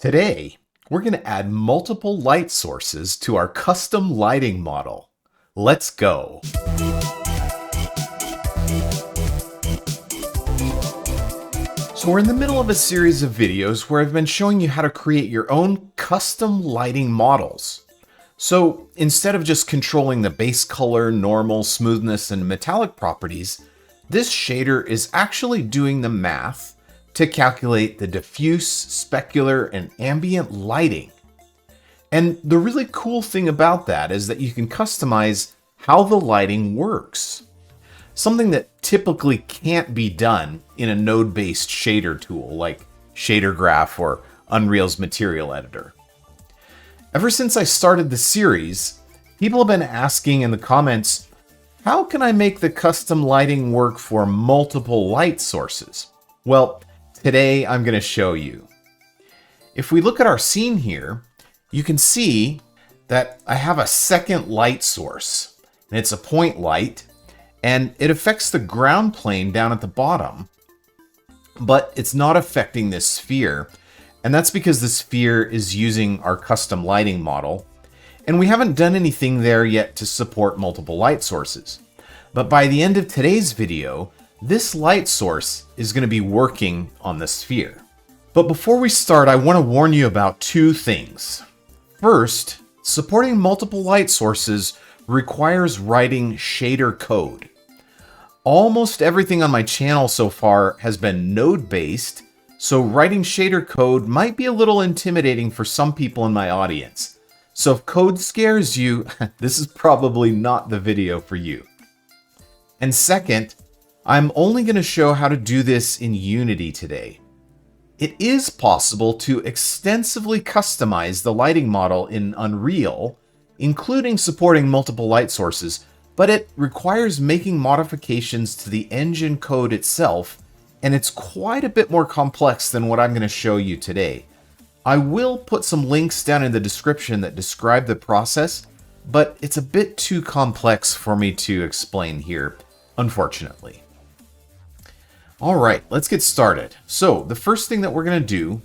Today, we're going to add multiple light sources to our custom lighting model. Let's go. So we're in the middle of a series of videos where I've been showing you how to create your own custom lighting models. So instead of just controlling the base color, normal, smoothness, and metallic properties, this shader is actually doing the math to calculate the diffuse, specular, and ambient lighting. And the really cool thing about that is that you can customize how the lighting works. Something that typically can't be done in a node-based shader tool like ShaderGraph or Unreal's Material Editor. Ever since I started the series, people have been asking in the comments, how can I make the custom lighting work for multiple light sources? Well, today I'm going to show you. If we look at our scene here, you can see that I have a second light source, and it's a point light, and it affects the ground plane down at the bottom, but it's not affecting this sphere. And that's because the sphere is using our custom lighting model, and we haven't done anything there yet to support multiple light sources. But by the end of today's video, this light source is going to be working on the sphere. But before we start, I want to warn you about two things. First, supporting multiple light sources requires writing shader code. Almost everything on my channel so far has been node-based, so writing shader code might be a little intimidating for some people in my audience. So if code scares you, this is probably not the video for you. And second, I'm only going to show how to do this in Unity today. It is possible to extensively customize the lighting model in Unreal, including supporting multiple light sources, but it requires making modifications to the engine code itself, and it's quite a bit more complex than what I'm going to show you today. I will put some links down in the description that describe the process, but it's a bit too complex for me to explain here, unfortunately. All right, let's get started. So the first thing that we're going to do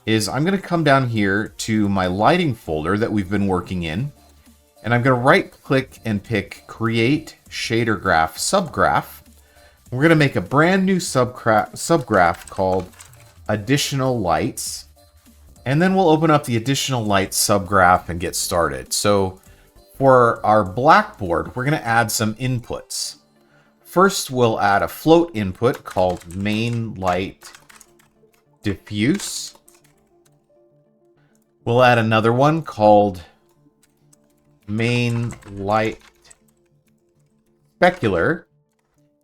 is I'm going to come down here to my lighting folder that we've been working in, and I'm going to right click and pick Create Shader Graph Subgraph. We're going to make a brand new subgraph called Additional Lights, and then we'll open up the Additional Lights subgraph and get started. So for our blackboard, we're going to add some inputs. First, we'll add a float input called main light diffuse. We'll add another one called main light specular,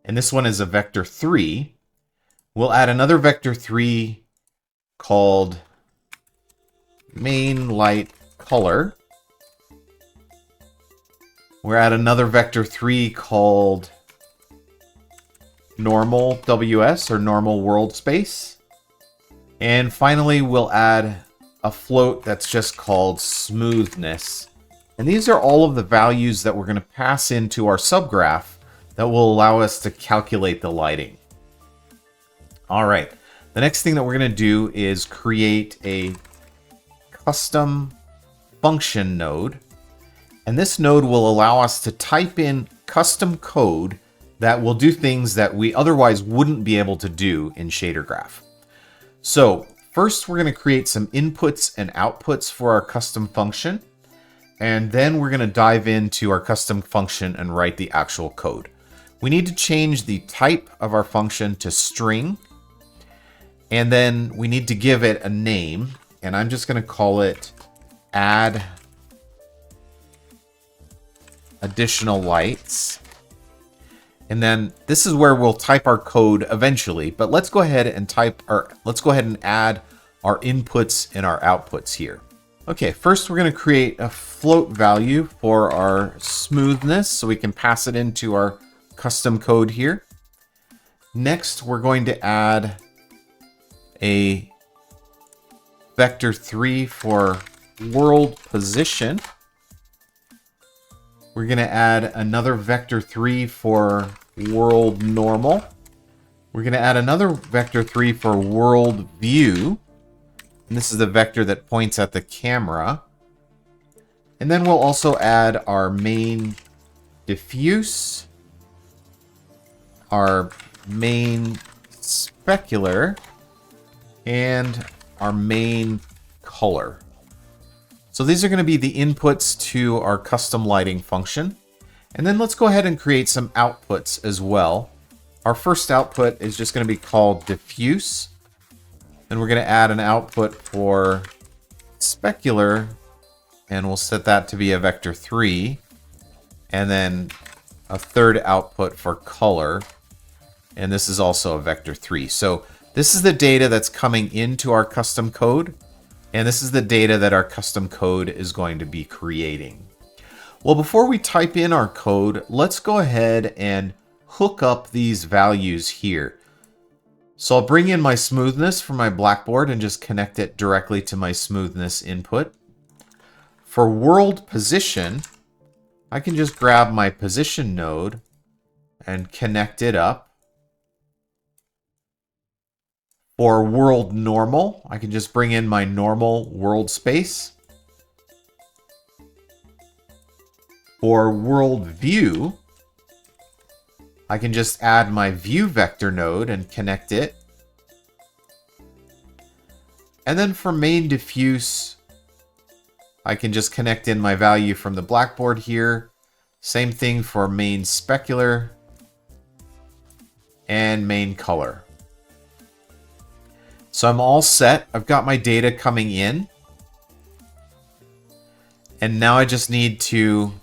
and this one is a vector 3. We'll add another vector 3 called main light color. We'll add another vector 3 called normal WS or normal world space. And finally, we'll add a float that's just called smoothness. And these are all of the values that we're going to pass into our subgraph that will allow us to calculate the lighting. All right, the next thing that we're going to do is create a custom function node. And this node will allow us to type in custom code that will do things that we otherwise wouldn't be able to do in ShaderGraph. So first, we're going to create some inputs and outputs for our custom function. And then we're going to dive into our custom function and write the actual code. We need to change the type of our function to string. And then we need to give it a name. And I'm just going to call it add additional lights. And then this is where we'll type our code eventually, but let's go ahead and add our inputs and our outputs here. Okay, first we're going to create a float value for our smoothness so we can pass it into our custom code here. Next, we're going to add a vector 3 for world position. We're going to add another vector 3 for world normal. We're going to add another vector 3 for world view. And this is the vector that points at the camera. And then we'll also add our main diffuse, our main specular, and our main color. So these are going to be the inputs to our custom lighting function. And then let's go ahead and create some outputs as well. Our first output is just going to be called diffuse. And we're going to add an output for specular, and we'll set that to be a vector 3. And then a third output for color, and this is also a vector 3. So this is the data that's coming into our custom code, and this is the data that our custom code is going to be creating. Well, before we type in our code, let's go ahead and hook up these values here. So I'll bring in my smoothness from my blackboard and just connect it directly to my smoothness input. For world position, I can just grab my position node and connect it up. For world normal, I can just bring in my normal world space. For world view, I can just add my view vector node and connect it. And then for main diffuse, I can just connect in my value from the blackboard here. Same thing for main specular and main color. So I'm all set. I've got my data coming in. And now I just need to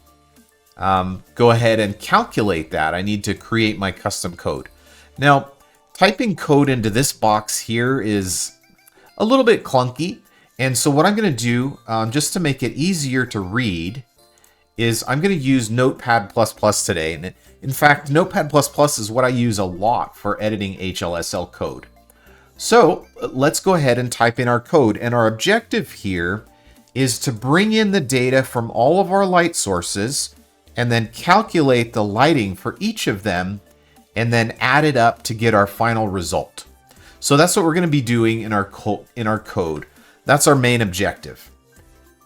go ahead and calculate that. I need to create my custom code. Now, typing code into this box here is a little bit clunky. And so what I'm going to do, just to make it easier to read, is I'm going to use Notepad++ today. And in fact, Notepad++ is what I use a lot for editing HLSL code. So let's go ahead and type in our code. And our objective here is to bring in the data from all of our light sources and then calculate the lighting for each of them and then add it up to get our final result. So that's what we're going to be doing in our code. That's our main objective.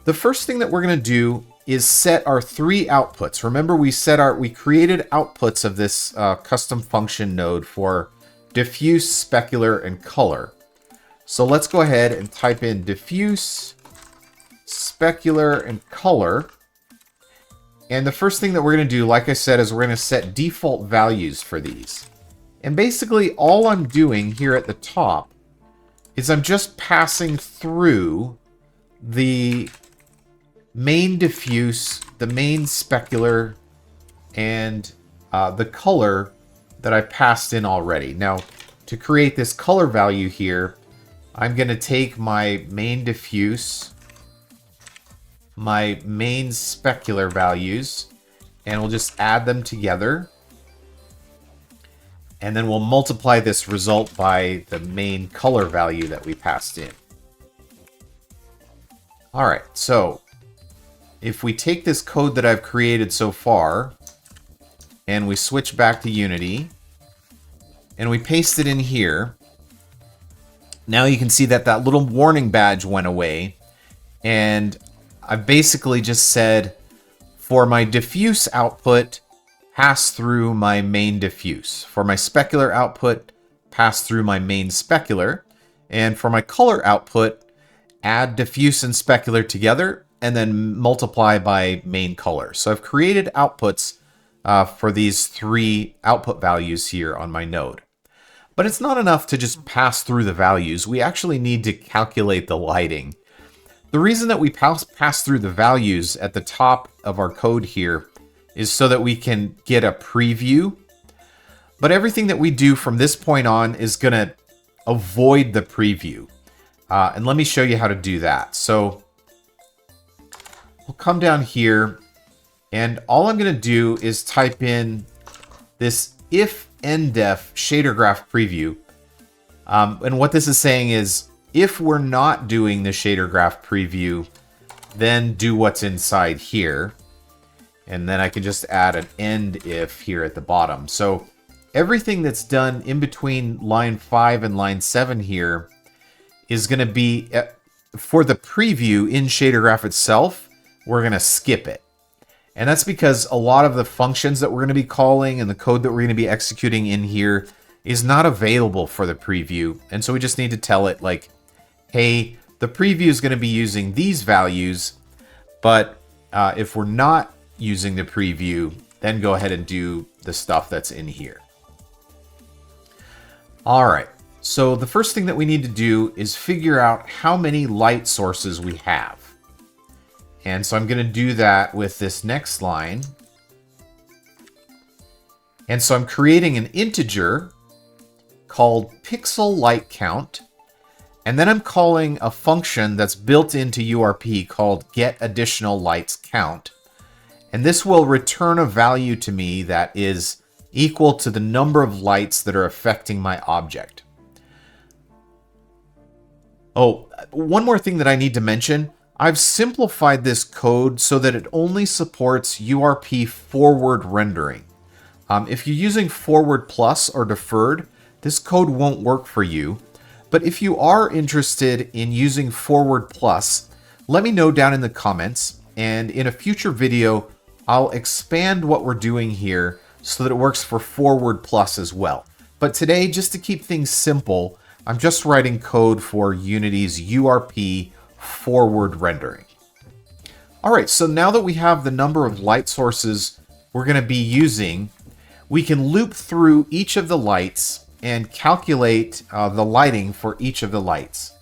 The first thing that we're going to do is set our 3 outputs. Remember, we created outputs of this custom function node for diffuse, specular, and color. So let's go ahead and type in diffuse, specular, and color. And the first thing that we're going to do, like I said, is we're going to set default values for these. And basically all I'm doing here at the top is I'm just passing through the main diffuse, the main specular, and the color that I passed in already. Now, to create this color value here, I'm going to take my main diffuse, my main specular values, and we'll just add them together. And then we'll multiply this result by the main color value that we passed in. All right, so if we take this code that I've created so far and we switch back to Unity and we paste it in here, now you can see that that little warning badge went away. And I basically just said for my diffuse output, pass through my main diffuse. For my specular output, pass through my main specular. And for my color output, add diffuse and specular together and then multiply by main color. So I've created outputs for these 3 output values here on my node. But it's not enough to just pass through the values. We actually need to calculate the lighting. The reason that we pass through the values at the top of our code here is so that we can get a preview. But everything that we do from this point on is going to avoid the preview. And let me show you how to do that. So we'll come down here, and all I'm going to do is type in this if ndef shader graph preview. And what this is saying is, if we're not doing the shader graph preview, then do what's inside here. And then I can just add an end if here at the bottom. So everything that's done in between line 5 and line 7 here is going to be for the preview in shader graph itself, we're going to skip it. And that's because a lot of the functions that we're going to be calling and the code that we're going to be executing in here is not available for the preview. And so we just need to tell it like, hey, the preview is going to be using these values, but if we're not using the preview, then go ahead and do the stuff that's in here. All right, so the first thing that we need to do is figure out how many light sources we have. And so I'm going to do that with this next line. And so I'm creating an integer called pixel light count. And then I'm calling a function that's built into URP called get additional lights count. And this will return a value to me that is equal to the number of lights that are affecting my object. Oh, one more thing that I need to mention. I've simplified this code so that it only supports URP forward rendering. If you're using forward plus or deferred, this code won't work for you. But if you are interested in using forward plus, let me know down in the comments. And in a future video, I'll expand what we're doing here so that it works for forward plus as well. But today, just to keep things simple, I'm just writing code for Unity's URP forward rendering. All right, so now that we have the number of light sources we're going to be using, we can loop through each of the lights and calculate the lighting for each of the lights.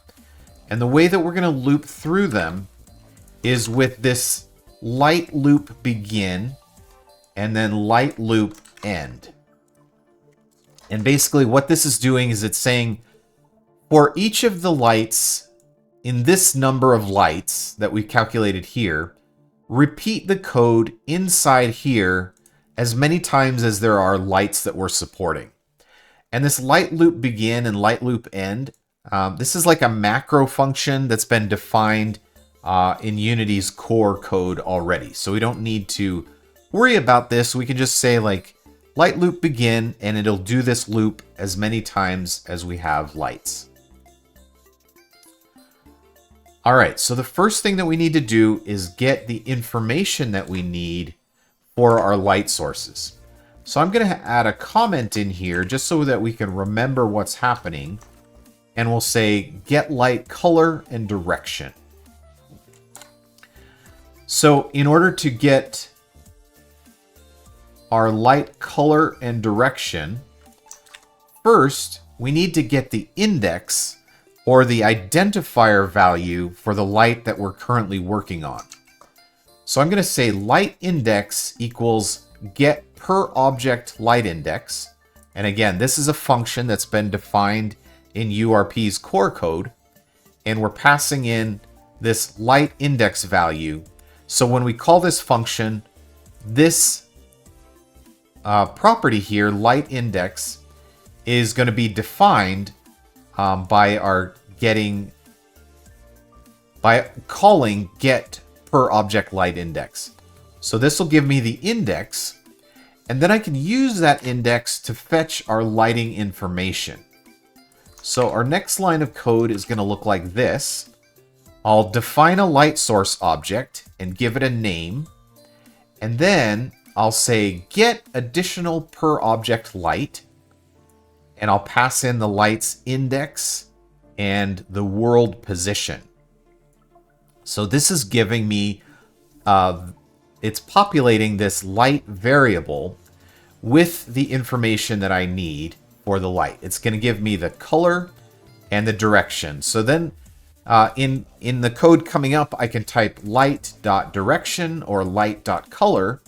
And the way that we're going to loop through them is with this light loop begin and then light loop end. And basically what this is doing is it's saying for each of the lights in this number of lights that we've calculated here, repeat the code inside here as many times as there are lights that we're supporting. And this light loop begin and light loop end, this is like a macro function that's been defined in Unity's core code already. So we don't need to worry about this. We can just say like light loop begin and it'll do this loop as many times as we have lights. All right, so the first thing that we need to do is get the information that we need for our light sources. So I'm going to add a comment in here just so that we can remember what's happening. And we'll say get light color and direction. So in order to get our light color and direction, first we need to get the index or the identifier value for the light that we're currently working on. So I'm going to say light index equals get per object light index. And again, this is a function that's been defined in URP's core code. And we're passing in this light index value. So when we call this function, this property here, light index, is going to be defined by calling get per object light index. So this will give me the index, and then I can use that index to fetch our lighting information. So our next line of code is going to look like this. I'll define a light source object and give it a name, and then I'll say get additional per object light, and I'll pass in the light's index and the world position. So this is giving me, it's populating this light variable with the information that I need for the light. It's going to give me the color and the direction. So then in the code coming up, I can type light.direction or light.color,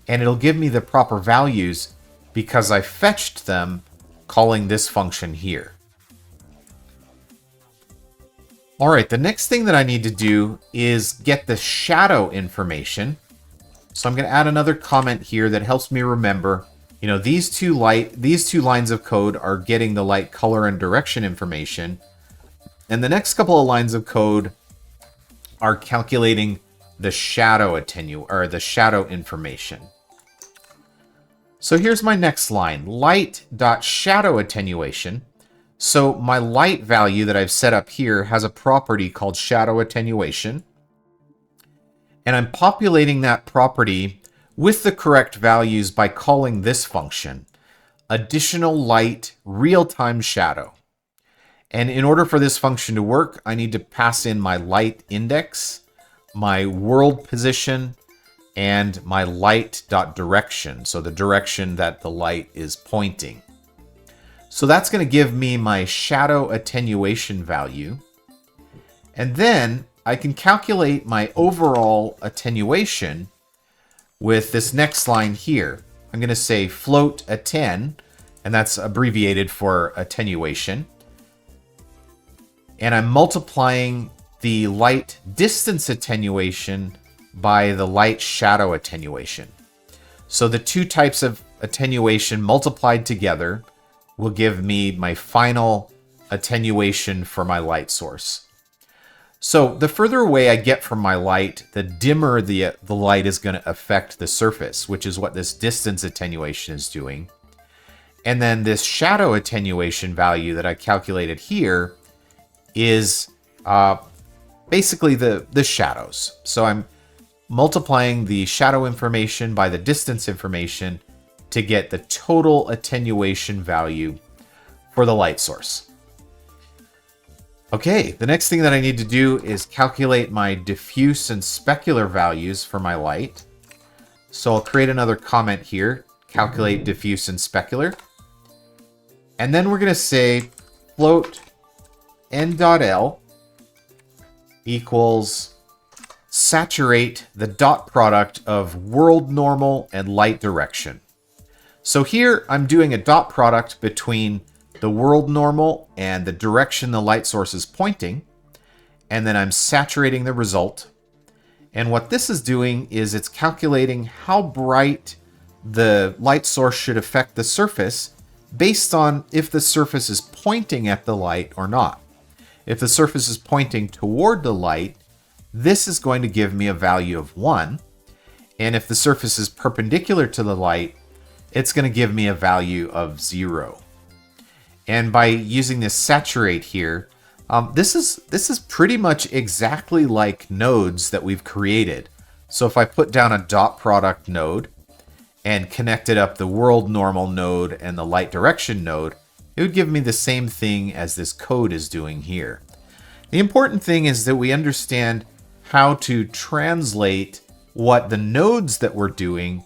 and it'll give me the proper values because I fetched them calling this function here. All right, the next thing that I need to do is get the shadow information. So I'm going to add another comment here that helps me remember, you know, these two lines of code are getting the light color and direction information. And the next couple of lines of code are calculating the shadow the shadow information. So here's my next line, light.shadow attenuation. So my light value that I've set up here has a property called shadow attenuation. And I'm populating that property with the correct values by calling this function, additional light real-time shadow. And in order for this function to work, I need to pass in my light index, my world position, and my light.direction, so the direction that the light is pointing. So that's going to give me my shadow attenuation value. And then I can calculate my overall attenuation with this next line here. I'm going to say float atten, and that's abbreviated for attenuation. And I'm multiplying the light distance attenuation by the light shadow attenuation. So the two types of attenuation multiplied together will give me my final attenuation for my light source. So the further away I get from my light, the dimmer the light is going to affect the surface, which is what this distance attenuation is doing. And then this shadow attenuation value that I calculated here is basically the shadows. So I'm multiplying the shadow information by the distance information to get the total attenuation value for the light source. Okay, the next thing that I need to do is calculate my diffuse and specular values for my light. So I'll create another comment here, calculate diffuse and specular. And then we're going to say float n.l equals saturate the dot product of world normal and light direction. So here I'm doing a dot product between the world normal and the direction the light source is pointing, and then I'm saturating the result. And what this is doing is it's calculating how bright the light source should affect the surface based on if the surface is pointing at the light or not. If the surface is pointing toward the light, this is going to give me a value of 1. And if the surface is perpendicular to the light, it's going to give me a value of 0. And by using this saturate here, this is pretty much exactly like nodes that we've created. So if I put down a dot product node and connected up the world normal node and the light direction node, it would give me the same thing as this code is doing here. The important thing is that we understand how to translate what the nodes that we're doing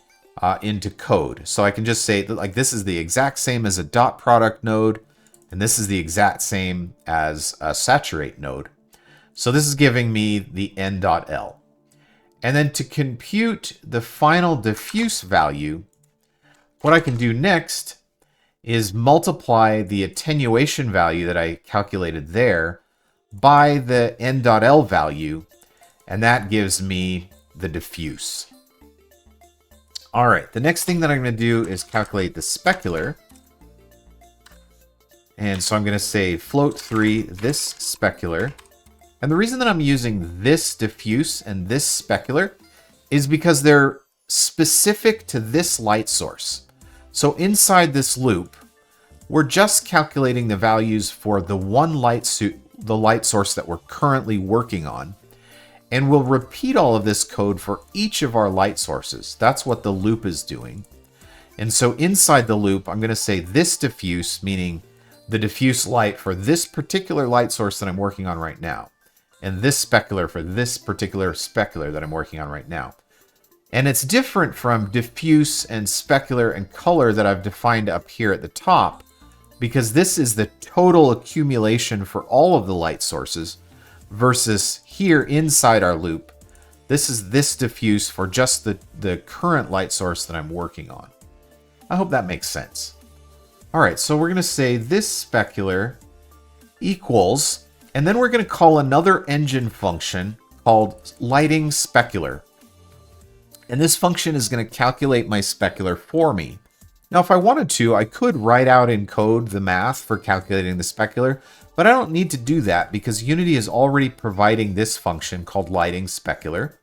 into code. So I can just say that like this is the exact same as a dot product node, and this is the exact same as a saturate node. So this is giving me the n.l. And then to compute the final diffuse value, what I can do next is multiply the attenuation value that I calculated there by the n.l value, and that gives me the diffuse. All right, the next thing that I'm going to do is calculate the specular. And so I'm going to say float 3 this specular. And the reason that I'm using this diffuse and this specular is because they're specific to this light source. So inside this loop, we're just calculating the values for the one light source that we're currently working on. And we'll repeat all of this code for each of our light sources. That's what the loop is doing. And so inside the loop, I'm going to say this diffuse, meaning the diffuse light for this particular light source that I'm working on right now. And this specular for this particular specular that I'm working on right now. And it's different from diffuse and specular and color that I've defined up here at the top, because this is the total accumulation for all of the light sources, versus here inside our loop, this is this diffuse for just the current light source that I'm working on. I hope that makes sense. All right, so we're going to say this specular equals, and then we're going to call another engine function called lighting specular. And this function is going to calculate my specular for me. Now, if I wanted to, I could write out in code the math for calculating the specular, but I don't need to do that because Unity is already providing this function called lighting specular.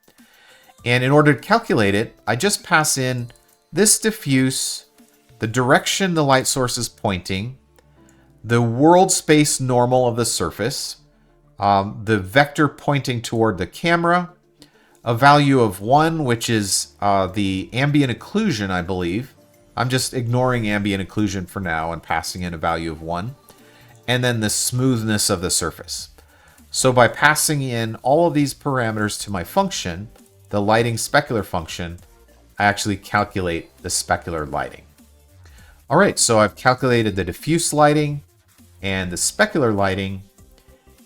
And in order to calculate it, I just pass in this diffuse, the direction the light source is pointing, the world space normal of the surface, the vector pointing toward the camera, a value of 1, which is the ambient occlusion, I believe. I'm just ignoring ambient occlusion for now and passing in a value of 1. And then the smoothness of the surface. So by passing in all of these parameters to my function, the lighting specular function, I actually calculate the specular lighting. All right, so I've calculated the diffuse lighting and the specular lighting.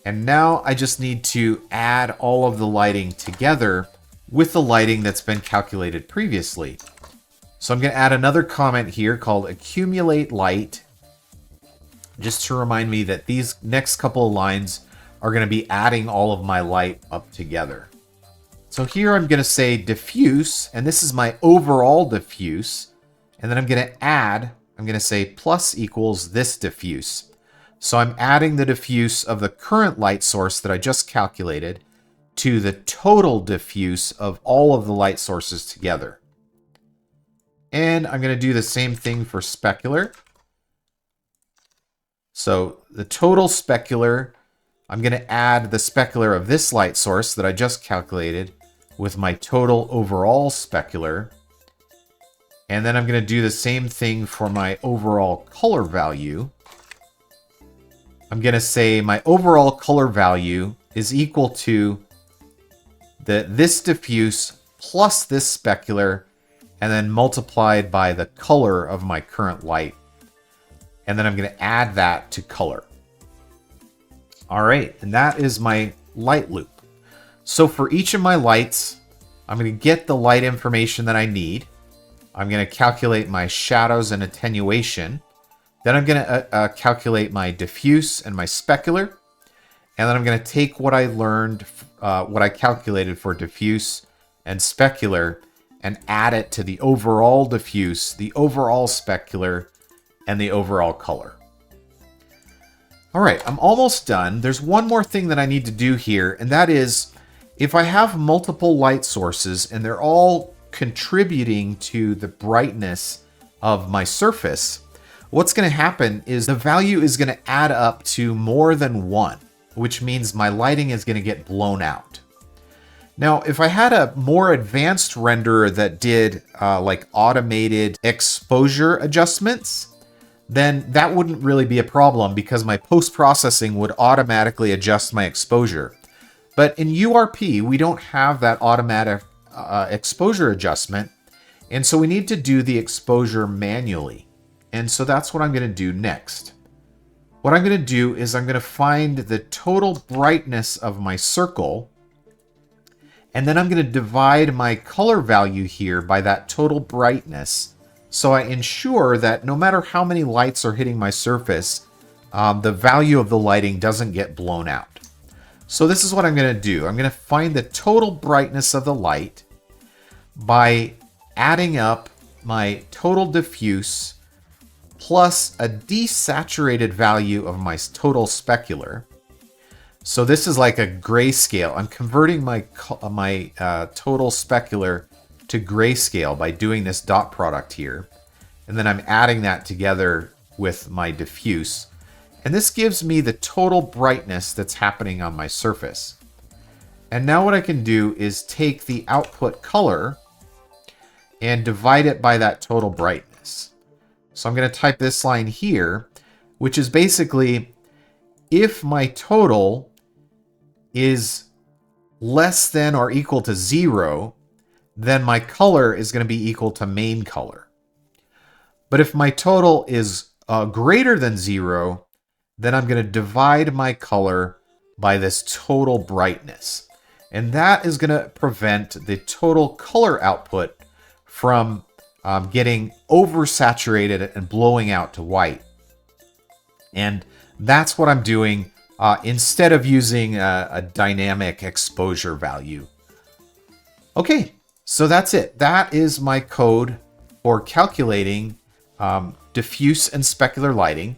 And now I just need to add all of the lighting together with the lighting that's been calculated previously. So I'm going to add another comment here called accumulate light, just to remind me that these next couple of lines are going to be adding all of my light up together. So here I'm going to say diffuse, and this is my overall diffuse. And then I'm going to say plus equals this diffuse. So I'm adding the diffuse of the current light source that I just calculated to the total diffuse of all of the light sources together. And I'm going to do the same thing for specular. So the total specular, I'm going to add the specular of this light source that I just calculated with my total overall specular. And then I'm going to do the same thing for my overall color value. I'm going to say my overall color value is equal to this diffuse plus this specular, and then multiplied by the color of my current light. And then I'm going to add that to color. All right, and that is my light loop. So for each of my lights, I'm going to get the light information that I need. I'm going to calculate my shadows and attenuation. Then I'm going to calculate my diffuse and my specular. And then I'm going to take what I learned, what I calculated for diffuse and specular, and add it to the overall diffuse, the overall specular, and the overall color. All right, I'm almost done. There's one more thing that I need to do here, and that is if I have multiple light sources and they're all contributing to the brightness of my surface, what's going to happen is the value is going to add up to more than 1, which means my lighting is going to get blown out. Now, if I had a more advanced renderer that did like automated exposure adjustments, then that wouldn't really be a problem because my post-processing would automatically adjust my exposure. But in URP, we don't have that automatic exposure adjustment, and so we need to do the exposure manually. And so that's what I'm going to do next. What I'm going to do is I'm going to find the total brightness of my circle, and then I'm going to divide my color value here by that total brightness, so I ensure that no matter how many lights are hitting my surface, the value of the lighting doesn't get blown out. So this is what I'm going to do. I'm going to find the total brightness of the light by adding up my total diffuse plus a desaturated value of my total specular. So this is like a grayscale. I'm converting my total specular to grayscale by doing this dot product here. And then I'm adding that together with my diffuse. And this gives me the total brightness that's happening on my surface. And now what I can do is take the output color and divide it by that total brightness. So I'm going to type this line here, which is basically if my total is less than or equal to 0, then my color is going to be equal to main color. But if my total is greater than 0, then I'm going to divide my color by this total brightness. And that is going to prevent the total color output from getting oversaturated and blowing out to white. And that's what I'm doing instead of using a dynamic exposure value. Okay, so that's it. That is my code for calculating diffuse and specular lighting.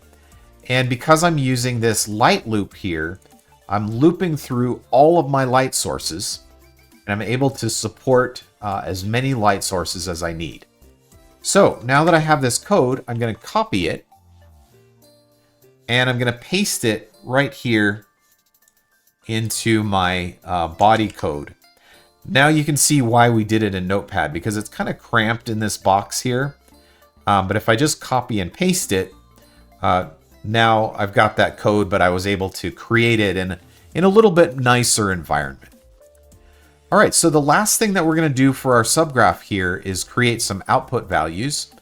And because I'm using this light loop here, I'm looping through all of my light sources, and I'm able to support as many light sources as I need. So now that I have this code, I'm going to copy it. and I'm going to paste it right here into my body code. Now you can see why we did it in Notepad, because it's kind of cramped in this box here. But if I just copy and paste it, now I've got that code, but I was able to create it in a little bit nicer environment. All right, so the last thing that we're going to do for our subgraph here is create some output values.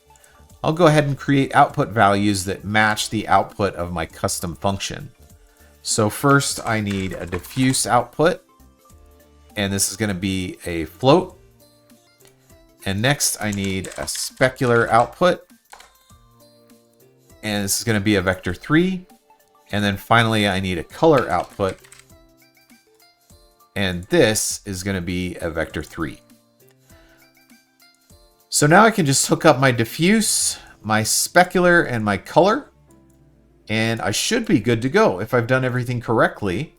I'll go ahead and create output values that match the output of my custom function. So first I need a diffuse output, and this is going to be a float. And next I need a specular output, and this is going to be a vector 3. And then finally I need a color output, and this is going to be a vector 3. So now I can just hook up my diffuse, my specular, and my color, and I should be good to go if I've done everything correctly.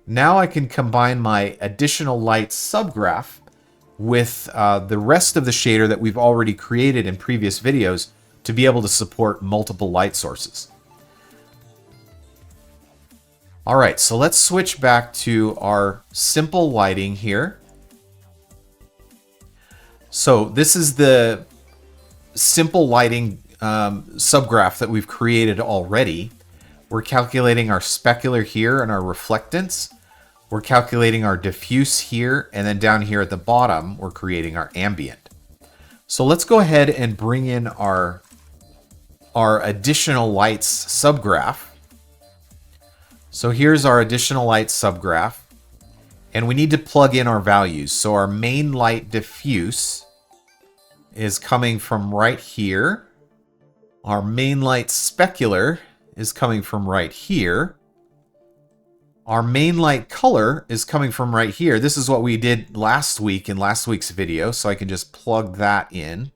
Now I can combine my additional light subgraph with the rest of the shader that we've already created in previous videos to be able to support multiple light sources. All right, so let's switch back to our simple lighting here. So this is the simple lighting subgraph that we've created already. We're calculating our specular here and our reflectance. We're calculating our diffuse here, and then down here at the bottom, we're creating our ambient. So let's go ahead and bring in our additional lights subgraph. So here's our additional light subgraph, and we need to plug in our values. So our main light diffuse is coming from right here. Our main light specular is coming from right here. Our main light color is coming from right here. This is what we did last week in last week's video, so I can just plug that in.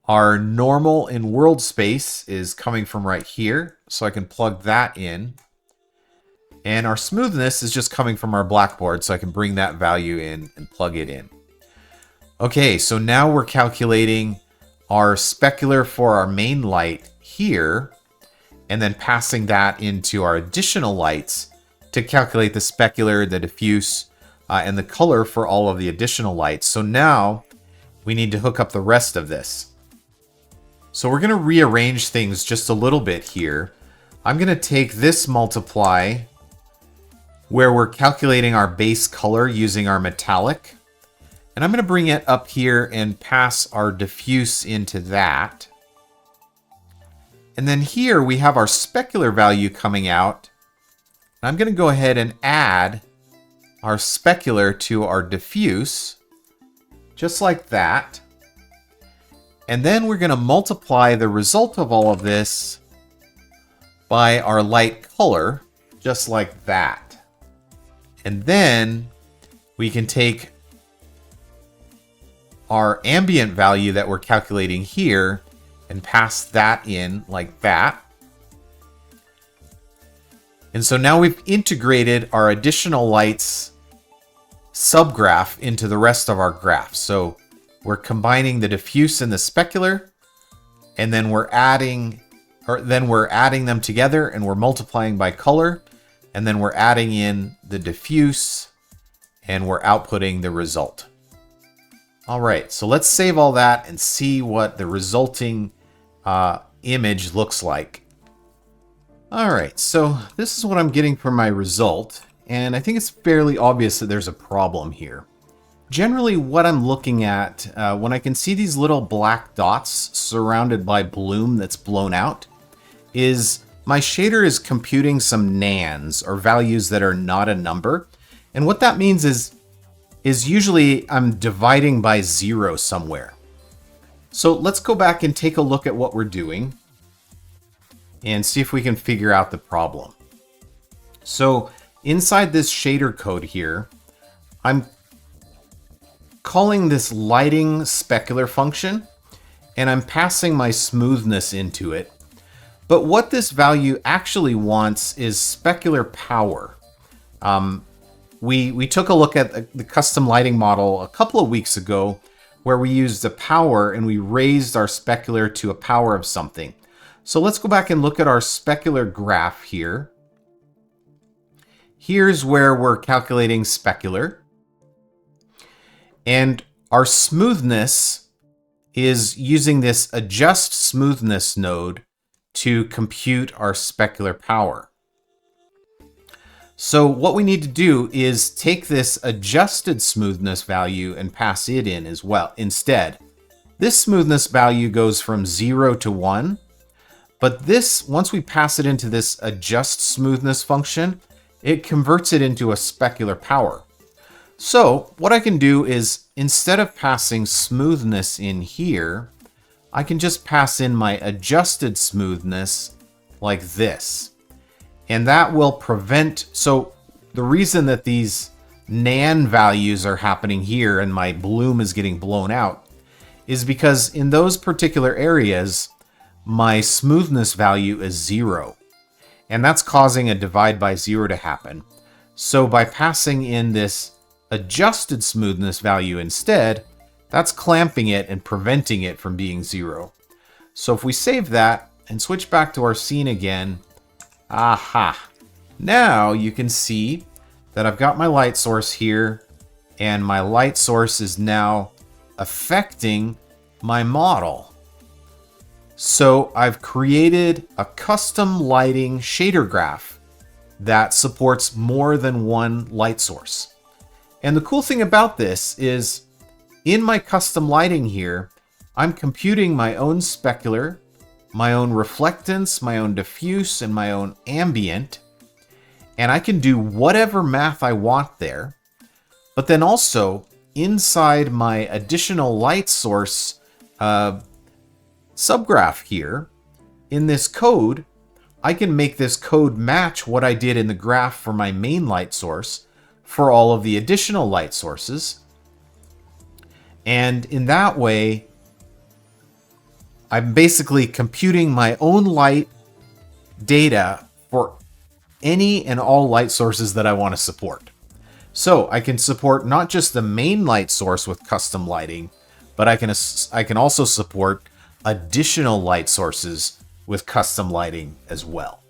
Our normal in world space is coming from right here, so I can plug that in. And our smoothness is just coming from our blackboard, so I can bring that value in and plug it in. Okay, so now we're calculating our specular for our main light here, and then passing that into our additional lights to calculate the specular, the diffuse, and the color for all of the additional lights. So now we need to hook up the rest of this. So we're going to rearrange things just a little bit here. I'm going to take this multiply where we're calculating our base color using our metallic, and I'm going to bring it up here and pass our diffuse into that. And then here we have our specular value coming out. And I'm going to go ahead and add our specular to our diffuse, just like that. And then we're going to multiply the result of all of this by our light color, just like that. And then we can take our ambient value that we're calculating here and pass that in like that. And so now we've integrated our additional lights subgraph into the rest of our graph. So we're combining the diffuse and the specular, and then we're adding them together, and we're multiplying by color, and then we're adding in the diffuse, and we're outputting the result. All right, so let's save all that and see what the resulting image looks like. All right, so this is what I'm getting from my result, and I think it's fairly obvious that there's a problem here. Generally, what I'm looking at, when I can see these little black dots surrounded by bloom that's blown out, is my shader is computing some nans, or values that are not a number. And what that means is usually I'm dividing by 0 somewhere. So let's go back and take a look at what we're doing and see if we can figure out the problem. So inside this shader code here, I'm calling this lighting specular function, and I'm passing my smoothness into it. But what this value actually wants is specular power. We took a look at the custom lighting model a couple of weeks ago where we used the power and we raised our specular to a power of something. So let's go back and look at our specular graph here. Here's where we're calculating specular. And our smoothness is using this adjust smoothness node to compute our specular power. So what we need to do is take this adjusted smoothness value and pass it in as well instead. This smoothness value goes from 0 to 1, but this, once we pass it into this adjust smoothness function, it converts it into a specular power. So what I can do is, instead of passing smoothness in here, I can just pass in my adjusted smoothness like this. And that will prevent, so the reason that these nan values are happening here and my bloom is getting blown out is because in those particular areas, my smoothness value is 0. And that's causing a divide by 0 to happen. So by passing in this adjusted smoothness value instead, that's clamping it and preventing it from being 0. So if we save that and switch back to our scene again, aha! Now you can see that I've got my light source here, and my light source is now affecting my model. So I've created a custom lighting shader graph that supports more than one light source. And the cool thing about this is, in my custom lighting here, I'm computing my own specular, my own reflectance, my own diffuse, and my own ambient. And I can do whatever math I want there. But then also, inside my additional light source subgraph here, in this code, I can make this code match what I did in the graph for my main light source for all of the additional light sources. And in that way, I'm basically computing my own light data for any and all light sources that I want to support. So I can support not just the main light source with custom lighting, but I can also support additional light sources with custom lighting as well.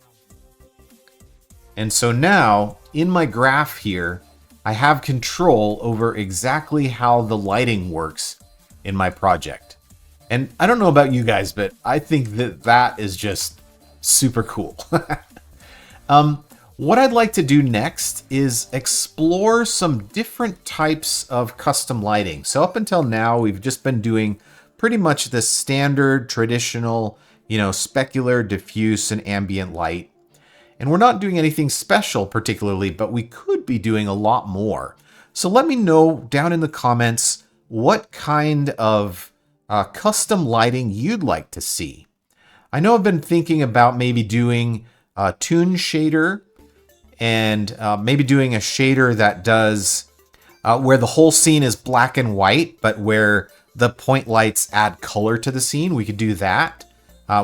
And so now, in my graph here, I have control over exactly how the lighting works in my project. And I don't know about you guys, but I think that that is just super cool. What I'd like to do next is explore some different types of custom lighting. So up until now, we've just been doing pretty much the standard, traditional, specular, diffuse, and ambient light. And we're not doing anything special particularly, but we could be doing a lot more. So let me know down in the comments what kind of custom lighting you'd like to see. I know I've been thinking about maybe doing a toon shader and maybe doing a shader that does where the whole scene is black and white, but where the point lights add color to the scene. We could do that.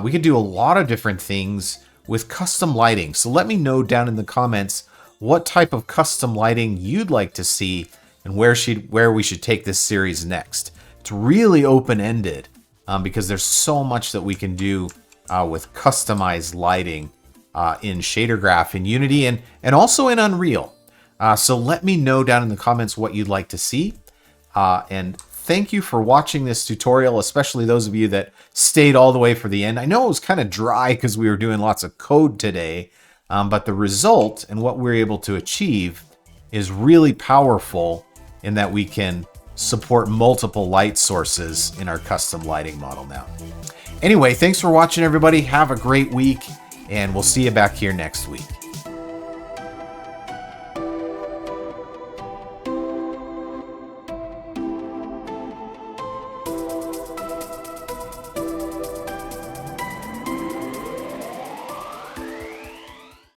We could do a lot of different things with custom lighting. So let me know down in the comments what type of custom lighting you'd like to see and where we should take this series next. It's really open-ended because there's so much that we can do with customized lighting in Shader Graph in Unity and also in Unreal. So let me know down in the comments what you'd like to see. And thank you for watching this tutorial, especially those of you that stayed all the way for the end. I know it was kind of dry because we were doing lots of code today, but the result and what we're able to achieve is really powerful in that we can support multiple light sources in our custom lighting model now. Anyway, thanks for watching, everybody. Have a great week, and we'll see you back here next week.